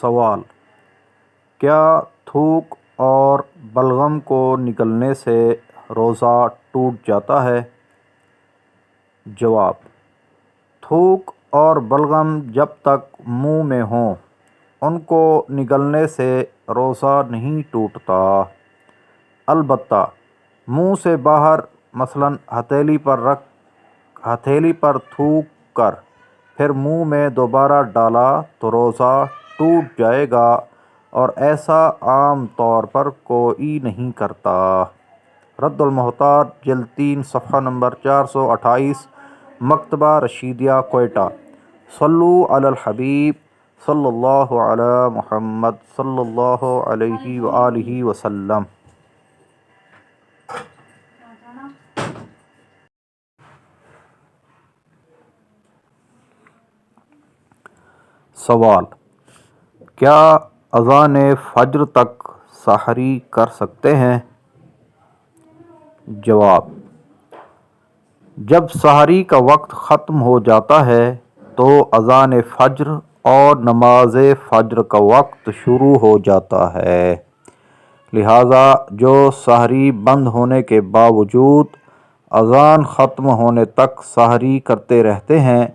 سوال: کیا تھوک اور بلغم کو نگلنے سے روزہ ٹوٹ جاتا ہے؟ جواب: تھوک اور بلغم جب تک منہ میں ہوں ان کو نگلنے سے روزہ نہیں ٹوٹتا، البتہ منہ سے باہر مثلاً ہتھیلی پر تھوک کر پھر منہ میں دوبارہ ڈالا تو روزہ ٹوٹ جائے گا، اور ایسا عام طور پر کوئی نہیں کرتا۔ رد المحتاج جلد 3 صفحہ نمبر 428 مکتبہ رشیدیہ کوئٹہ۔ صلو علی الحبیب صلی اللہ علی محمد صلی اللہ علیہ وآلہ وسلم۔ سوال: کیا اذان فجر تک سحری کر سکتے ہیں؟ جواب: جب سحری کا وقت ختم ہو جاتا ہے تو اذان فجر اور نماز فجر کا وقت شروع ہو جاتا ہے، لہٰذا جو سحری بند ہونے کے باوجود اذان ختم ہونے تک سحری کرتے رہتے ہیں،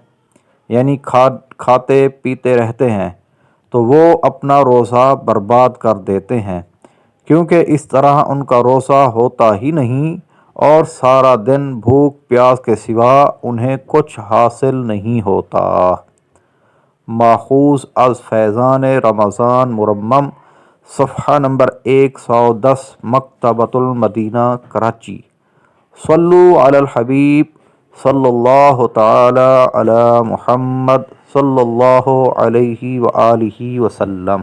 یعنی کھاتے پیتے رہتے ہیں، تو وہ اپنا روزہ برباد کر دیتے ہیں، کیونکہ اس طرح ان کا روزہ ہوتا ہی نہیں اور سارا دن بھوک پیاس کے سوا انہیں کچھ حاصل نہیں ہوتا۔ ماخوذ از فیضان رمضان مرمم، صفحہ نمبر 110 مکتبۃ المدینہ کراچی۔ صلو علی الحبیب صلی اللہ تعالی علی محمد صلی اللہ علیہ وآلہ وسلم۔